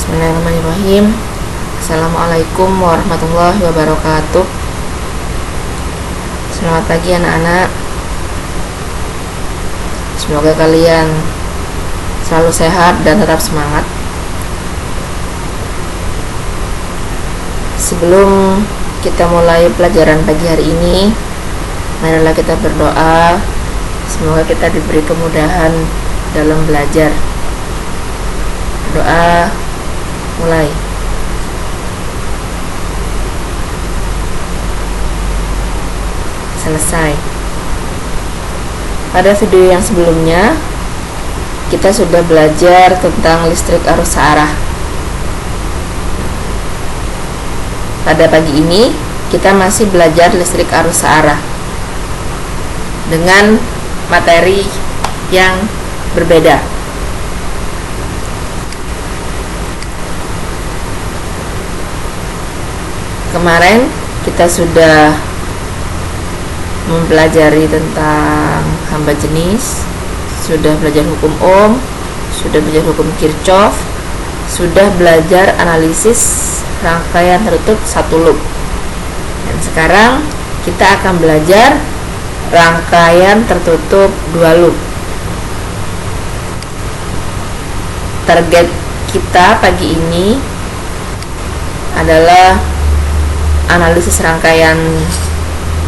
Bismillahirrahmanirrahim. Assalamualaikum warahmatullahi wabarakatuh. Selamat pagi anak-anak. Semoga kalian selalu sehat dan tetap semangat. Sebelum kita mulai pelajaran pagi hari ini, marilah kita berdoa. Semoga kita diberi kemudahan dalam belajar. Doa mulai. Selesai. Pada video yang sebelumnya kita sudah belajar tentang listrik arus searah. Pada pagi ini kita masih belajar listrik arus searah dengan materi yang berbeda. Kemarin kita sudah mempelajari tentang hamba jenis, sudah belajar hukum Ohm, sudah belajar hukum Kirchhoff, sudah belajar analisis rangkaian tertutup satu loop. Dan sekarang kita akan belajar rangkaian tertutup dua loop. Target kita pagi ini adalah analisis rangkaian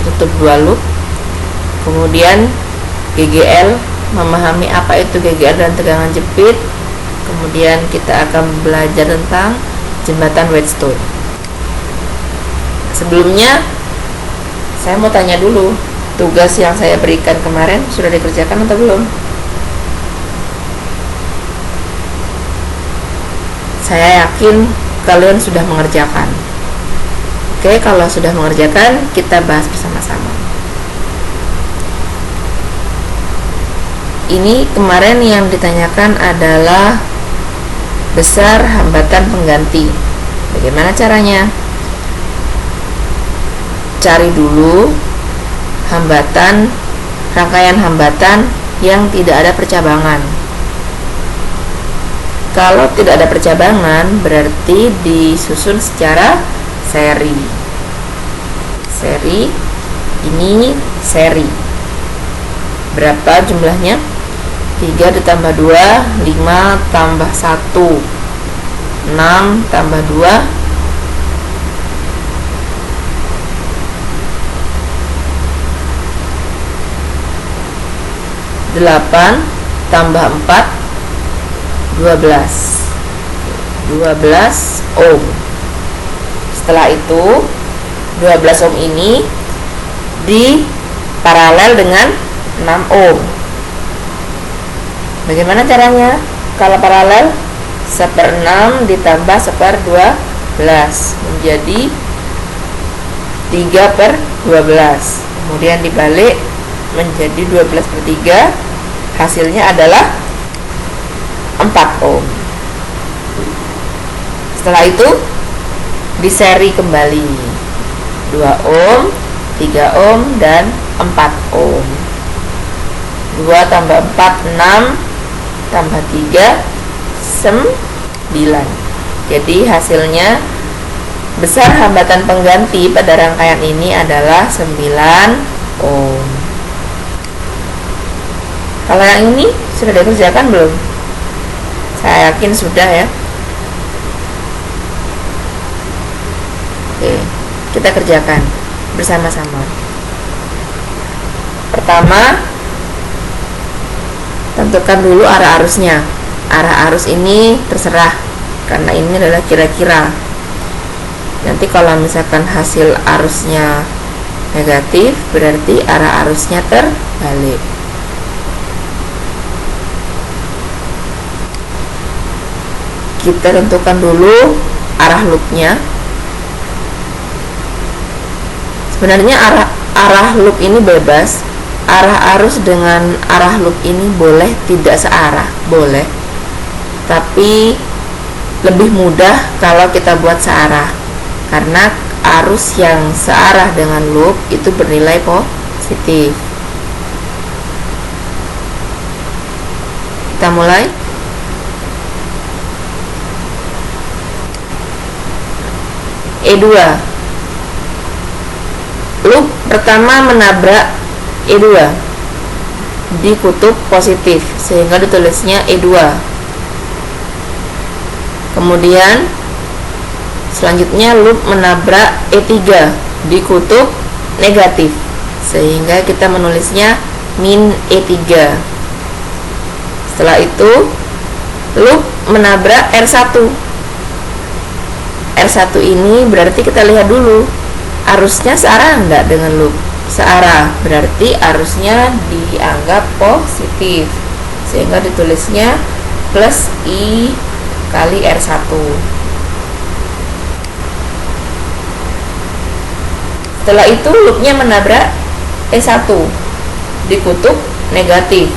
tertutup dua loop, kemudian GGL, memahami apa itu GGL dan tegangan jepit, kemudian kita akan belajar tentang jembatan Wheatstone. Sebelumnya saya mau tanya dulu, tugas yang saya berikan kemarin sudah dikerjakan atau belum? Saya yakin kalian sudah mengerjakan. Oke, kalau sudah mengerjakan, kita bahas bersama-sama. Ini kemarin yang ditanyakan adalah besar hambatan pengganti. Bagaimana caranya? Cari dulu hambatan, rangkaian hambatan yang tidak ada percabangan. Kalau tidak ada percabangan, berarti disusun secara seri. Ini seri. Berapa jumlahnya? 3 ditambah 2, 5 tambah 1, 6 tambah 2, 8 tambah 4, 12 ohm. Setelah itu 12 ohm ini di paralel dengan 6 ohm. Bagaimana caranya? Kalau paralel, 1/6 ditambah 1/12 menjadi 3/12. Kemudian dibalik menjadi 12/3. Hasilnya adalah 4 ohm. Setelah itu diseri kembali 2 ohm, 3 ohm, dan 4 ohm. 2 tambah 4, 6 tambah 3, 9. Jadi hasilnya besar hambatan pengganti pada rangkaian ini adalah 9 ohm. Kalau yang ini sudah dikerjakan belum? Saya yakin sudah ya. Oke, kita kerjakan bersama-sama. Pertama, tentukan dulu arah arusnya. Arah arus ini terserah, karena ini adalah kira-kira. Nanti kalau misalkan hasil arusnya negatif, berarti arah arusnya terbalik. Kita tentukan dulu arah loopnya. Sebenarnya arah loop ini bebas. Arah arus dengan arah loop ini boleh tidak searah, boleh. Tapi lebih mudah kalau kita buat searah, karena arus yang searah dengan loop itu bernilai positif. Kita mulai. E2. Loop pertama menabrak E2 di kutub positif, sehingga ditulisnya E2. Kemudian selanjutnya loop menabrak E3 di kutub negatif, sehingga kita menulisnya min E3. Setelah itu loop menabrak R1. R1 ini berarti kita lihat dulu arusnya searah enggak dengan loop. Searah, berarti arusnya dianggap positif, sehingga ditulisnya plus I kali R1. Setelah itu loopnya menabrak E1 di kutub negatif,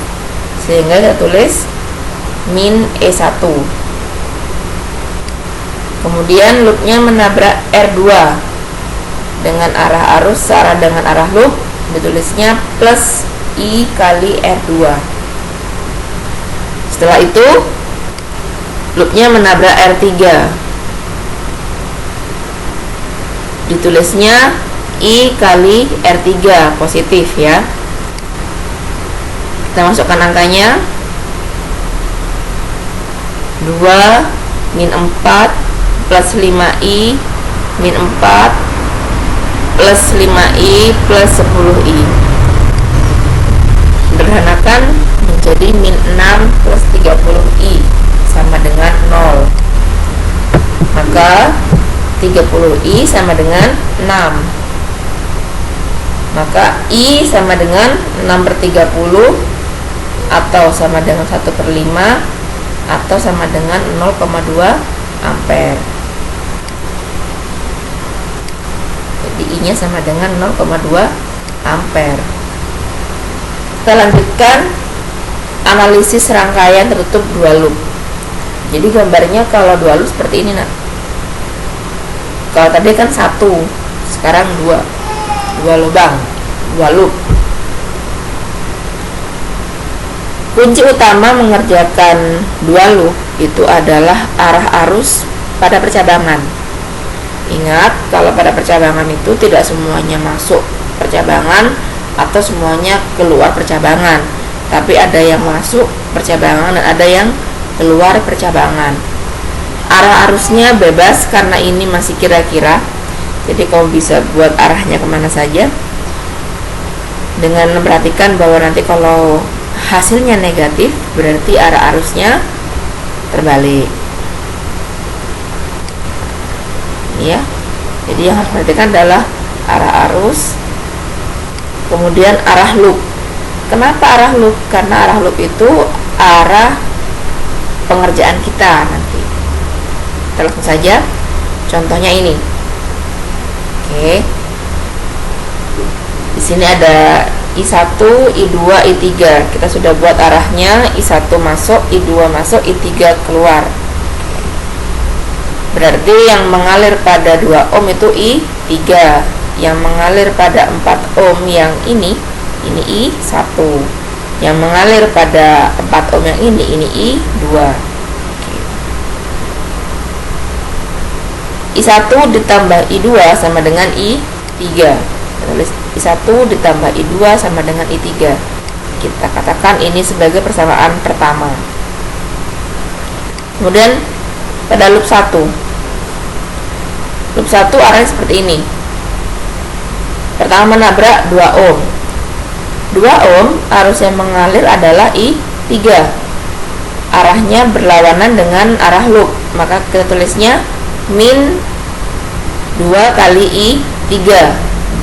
sehingga kita tulis min E1. Kemudian loopnya menabrak R2 dengan arah arus searah dengan arah loop, ditulisnya plus I kali R2. Setelah itu loopnya menabrak R3, ditulisnya I kali R3 positif ya. Kita masukkan angkanya 2 min 4 plus 5i min 4 plus 5i plus 10i. Sederhanakan menjadi min 6 plus 30i sama dengan 0. Maka 30i sama dengan 6. Maka I sama dengan 6/30 atau sama dengan 1/5 atau sama dengan 0,2 ampere. Jadi I nya sama dengan 0,2 ampere. Kita lanjutkan analisis rangkaian tertutup dua loop. Jadi gambarnya kalau dua loop seperti ini, nak. Kalau tadi kan satu, sekarang dua lubang, dua loop. Kunci utama mengerjakan dua loop itu adalah arah arus pada percabangan. Ingat, kalau pada percabangan itu tidak semuanya masuk percabangan atau semuanya keluar percabangan, tapi ada yang masuk percabangan dan ada yang keluar percabangan. Arah arusnya bebas karena ini masih kira-kira, jadi kamu bisa buat arahnya kemana saja dengan memperhatikan bahwa nanti kalau hasilnya negatif berarti arah arusnya terbalik ya. Jadi yang harus diperhatikan adalah arah arus, kemudian arah loop. Kenapa arah loop? Karena arah loop itu arah pengerjaan kita nanti. Kita langsung saja contohnya ini. Oke. Di sini ada I1, I2, I3. Kita sudah buat arahnya, I1 masuk, I2 masuk, I3 keluar. Berarti yang mengalir pada 2 ohm itu I3. Yang mengalir pada 4 ohm yang ini I1. Yang mengalir pada 4 ohm yang ini I2. I1 ditambah I2 sama dengan I3. Tulis I1 ditambah I2 sama dengan I3. Kita katakan ini sebagai persamaan pertama. Kemudian pada loop 1. Loop 1 arahnya seperti ini. Pertama menabrak 2 ohm. 2 ohm arus yang mengalir adalah I3. Arahnya berlawanan dengan arah loop, maka kita tulisnya min 2 kali I3,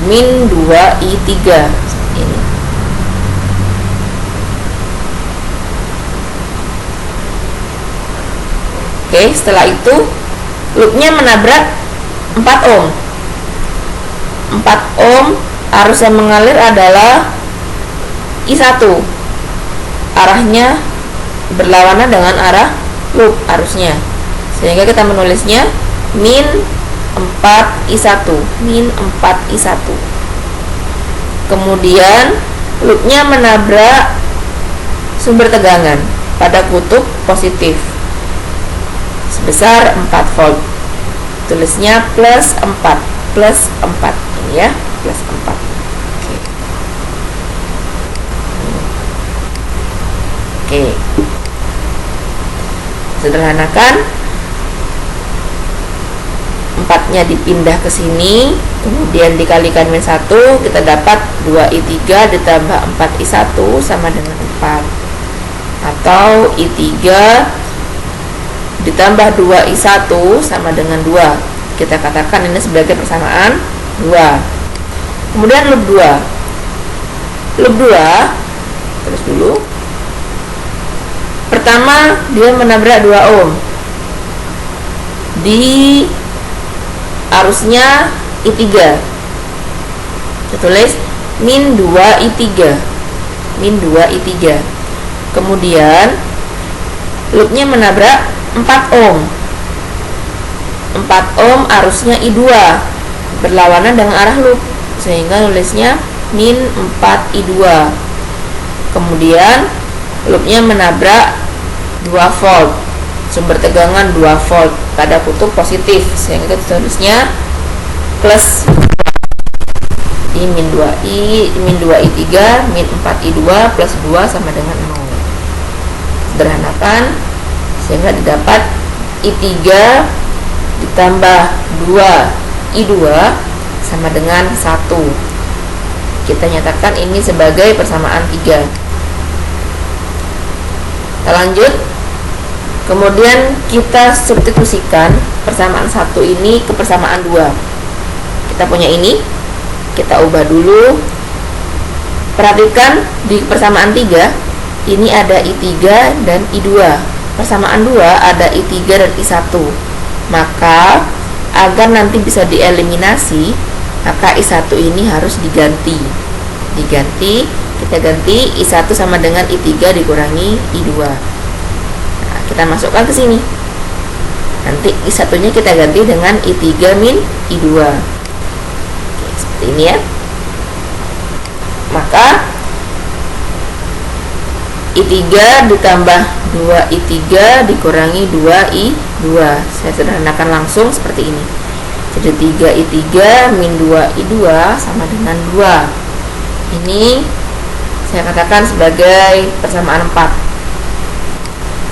min 2 I3 ini. Oke, setelah itu loopnya menabrak 4 ohm. 4 ohm arus yang mengalir adalah I1. Arahnya berlawanan dengan arah loop arusnya, sehingga kita menulisnya min 4I1, min 4I1. Kemudian loopnya menabrak sumber tegangan pada kutub positif sebesar 4 volt. tulisnya plus 4 ini ya, plus 4. Oke. Sederhanakan, 4-nya dipindah ke sini, kemudian dikalikan min 1, kita dapat 2i3 ditambah 4i1 sama dengan 4, atau i3 ditambah 2i1 sama dengan 2. Kita katakan ini sebagai persamaan 2. Kemudian loop 2. Loop 2, terus dulu. Pertama, dia menabrak 2 ohm. Di arusnya I3. Kita tulis min 2i3. Min 2i3. Kemudian loopnya menabrak 4 ohm. 4 ohm arusnya I2 berlawanan dengan arah loop, sehingga nulisnya min 4i2. Kemudian loopnya menabrak 2 volt, sumber tegangan 2 volt pada kutub positif, sehingga kita tulisnya plus I min 2i3 min 4i2 plus 2 sama dengan 0. Sederhanakan sehingga didapat i3 ditambah 2i2 sama dengan 1. Kita nyatakan ini sebagai persamaan 3. Kita lanjut. Kemudian kita substitusikan persamaan 1 ini ke persamaan 2. Kita punya ini, kita ubah dulu. Perhatikan di persamaan 3 ini ada i3 dan i2. Persamaan 2 ada i3 dan i1. Maka agar nanti bisa dieliminasi, maka i1 ini harus diganti. Kita ganti i1 sama dengan i3 dikurangi i2. Nah, kita masukkan ke sini. Nanti i1-nya kita ganti dengan i3 min i2. Oke, seperti ini ya. Maka i3 ditambah 2i3 dikurangi 2i2. Saya sederhanakan langsung seperti ini. Jadi 3i3 min 2i2 sama dengan 2. Ini saya katakan sebagai persamaan 4.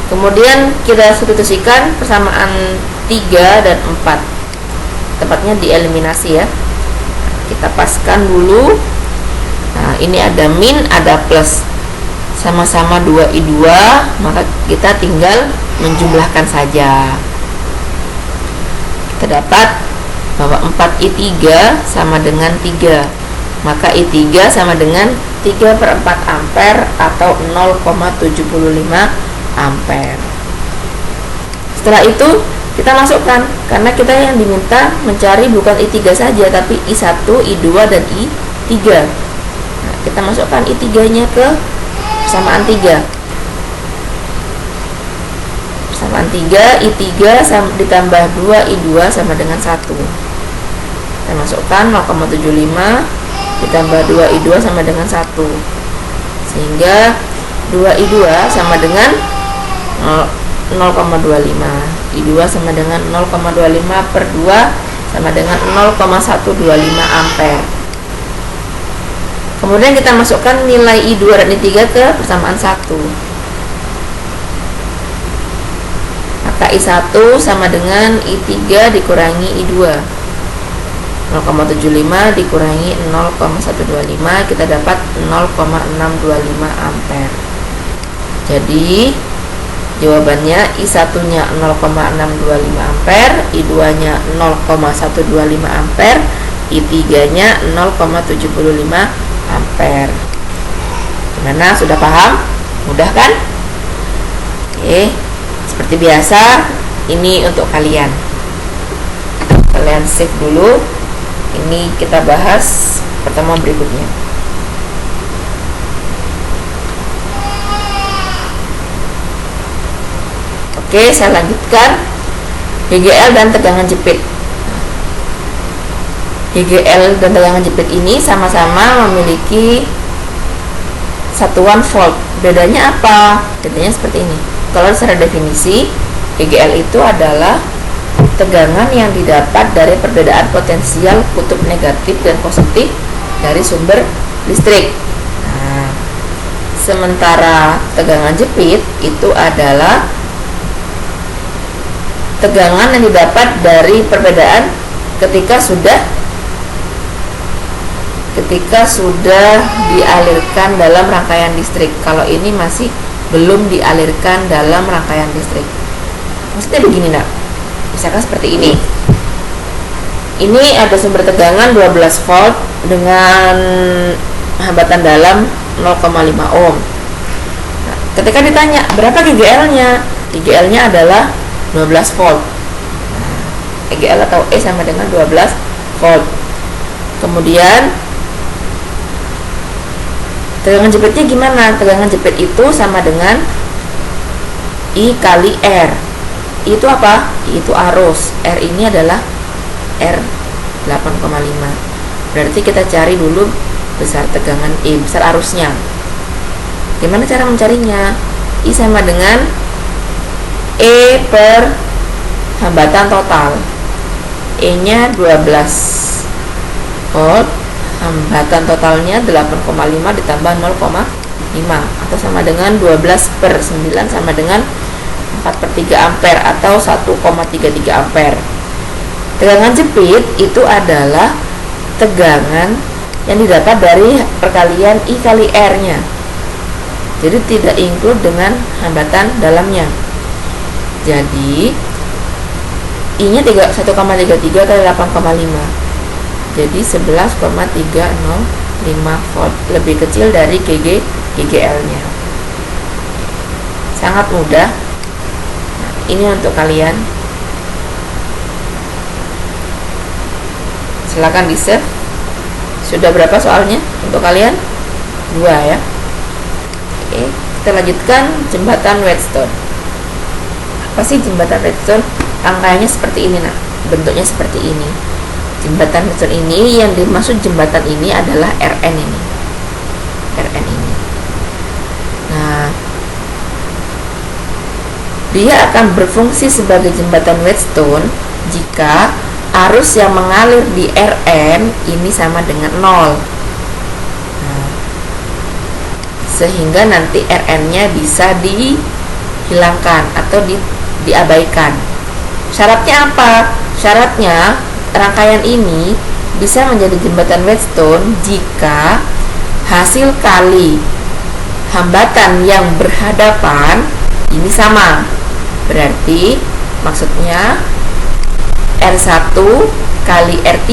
Kemudian kita substitusikan persamaan 3 dan 4. Tepatnya dieliminasi ya. Kita paskan dulu. Nah, ini ada min, ada plus. Sama-sama 2i2, maka kita tinggal menjumlahkan saja. Kita dapat bahwa 4i3 sama dengan 3. Maka i3 sama dengan 3/4 ampere atau 0,75 ampere. Setelah itu kita masukkan, karena kita yang diminta mencari bukan i3 saja, tapi i1, i2, dan i3. Nah, kita masukkan i3-nya ke persamaan 3. Persamaan 3, i3 ditambah 2i2 sama dengan 1. Kita masukkan 0,75 ditambah 2i2 sama dengan 1, sehingga 2i2 sama dengan 0,25, i2 sama dengan 0,25 per 2 sama dengan 0,125 ampere. Kemudian kita masukkan nilai i2 dan i3 ke persamaan 1. Maka i1 sama dengan i3 dikurangi i2. 0,75 dikurangi 0,125, kita dapat 0,625 ampere. Jadi jawabannya i1-nya 0,625 ampere, i2-nya 0,125 ampere, i3-nya 0,75 ampere. Gimana? Sudah paham? Mudah kan? Oke, seperti biasa ini untuk kalian. Kalian save dulu. Ini kita bahas pertemuan berikutnya. Oke, saya lanjutkan. GGL dan tegangan jepit. GGL dan tegangan jepit ini sama-sama memiliki satuan volt. Bedanya apa? Bedanya seperti ini. Kalau secara definisi, GGL itu adalah tegangan yang didapat dari perbedaan potensial kutub negatif dan positif dari sumber listrik. Nah, sementara tegangan jepit itu adalah tegangan yang didapat dari perbedaan ketika sudah dialirkan dalam rangkaian listrik. Kalau ini masih belum dialirkan dalam rangkaian listrik. Maksudnya begini, nak. Misalkan seperti ini. Ini ada sumber tegangan 12 volt dengan hambatan dalam 0,5 ohm. Nah, ketika ditanya berapa GGL-nya? GGL-nya adalah 12 volt. EGL atau E sama dengan 12 volt. Kemudian tegangan jepitnya gimana? Tegangan jepit itu sama dengan I kali R. I itu apa? I itu arus. R ini adalah R 8,5. Berarti kita cari dulu besar tegangan E, besar arusnya. Gimana cara mencarinya? I sama dengan E per hambatan total. E nya 12 volt, hambatan totalnya 8,5 ditambah 0,5 atau sama dengan 12 per 9 sama dengan 4/3 ampere atau 1,33 ampere. Tegangan jepit itu adalah tegangan yang didapat dari perkalian I kali R nya, jadi tidak include dengan hambatan dalamnya. Jadi I nya 1,33 kali 8,5, jadi 11,305 volt, lebih kecil dari GGL nya. Sangat mudah. Nah, ini untuk kalian, silakan di save. Sudah berapa soalnya untuk kalian? 2 ya. Oke, kita lanjutkan jembatan Wheatstone. Apa sih jembatan Wheatstone? Rangkaiannya seperti ini, nah, bentuknya seperti ini. Jembatan Wheatstone ini, yang dimaksud jembatan ini adalah RN ini. RN ini. Nah, dia akan berfungsi sebagai jembatan Wheatstone jika arus yang mengalir di RN ini sama dengan 0. Nah, sehingga nanti RN-nya bisa dihilangkan atau diabaikan. Syaratnya apa? Syaratnya rangkaian ini bisa menjadi jembatan Wheatstone jika hasil kali hambatan yang berhadapan ini sama. Berarti maksudnya R1 kali R3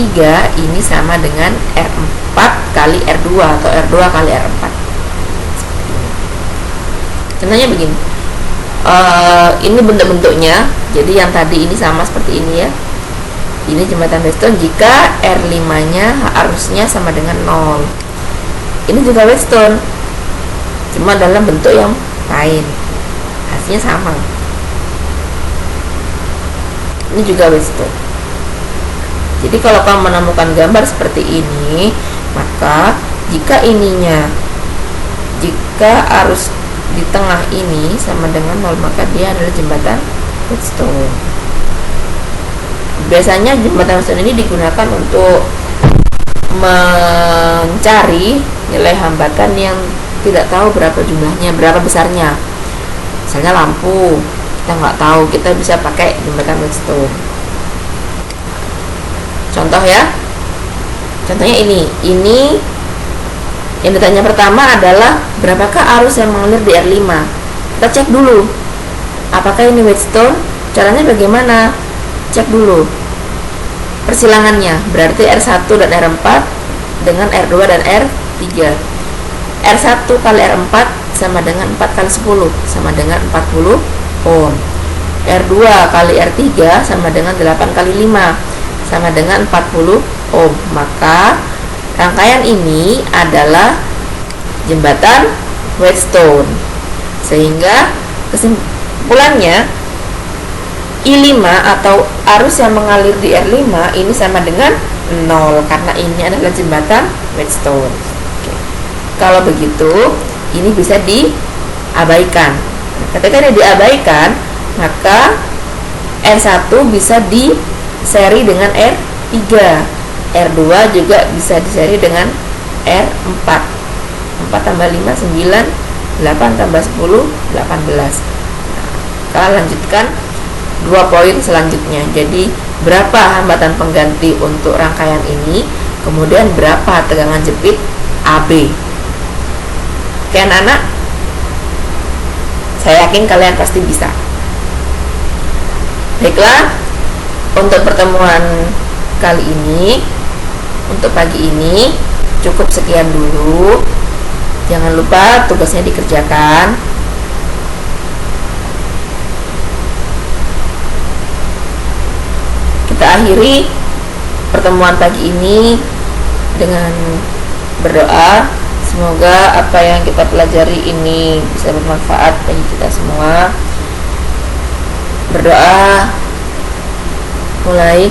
ini sama dengan R4 kali R2 atau R2 kali R4. Contohnya begini. Ini bentuk-bentuknya. Jadi yang tadi ini sama seperti ini ya. Ini jembatan Wheatstone jika R5-nya arusnya sama dengan 0. Ini juga Wheatstone, cuma dalam bentuk yang lain. Hasilnya sama. Ini juga Wheatstone. Jadi kalau kamu menemukan gambar seperti ini, maka jika arus di tengah ini sama dengan 0, maka dia adalah jembatan Wheatstone. Biasanya jembatan Wheatstone ini digunakan untuk mencari nilai hambatan yang tidak tahu berapa jumlahnya, berapa besarnya. Misalnya lampu, kita nggak tahu, kita bisa pakai jembatan Wheatstone. Contoh ya, contohnya ini yang ditanya pertama adalah berapakah arus yang mengalir di R5. Kita cek dulu apakah ini Wheatstone. Caranya bagaimana? Cek dulu persilangannya, berarti R1 dan R4 dengan R2 dan R3. R1 kali R4 sama dengan 4 kali 10 sama dengan 40 ohm. R2 kali R3 sama dengan 8 kali 5 sama dengan 40 ohm. Maka rangkaian ini adalah jembatan Wheatstone. Sehingga kesimpulannya I5 atau arus yang mengalir di R5 ini sama dengan 0 karena ini adalah jembatan Wheatstone. Oke. Kalau begitu, ini bisa diabaikan. Ketika ini diabaikan, maka R1 bisa di seri dengan R3, R2 juga bisa di seri dengan R4. 4 tambah 5 9, 8 tambah 10 18. Kita lanjutkan 2 poin selanjutnya. Jadi berapa hambatan pengganti untuk rangkaian ini, kemudian berapa tegangan jepit AB. Oke anak-anak, saya yakin kalian pasti bisa. Baiklah, untuk pertemuan kali ini, untuk pagi ini cukup sekian dulu. Jangan lupa tugasnya dikerjakan. Kita akhiri pertemuan pagi ini dengan berdoa. Semoga apa yang kita pelajari ini bisa bermanfaat bagi kita semua. Berdoa mulai.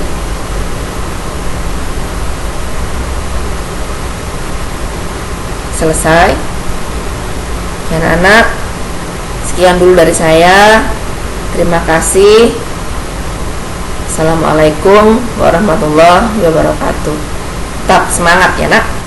Selesai. Anak-anak, sekian dulu dari saya. Terima kasih. Assalamualaikum warahmatullahi wabarakatuh. Tetap semangat ya nak.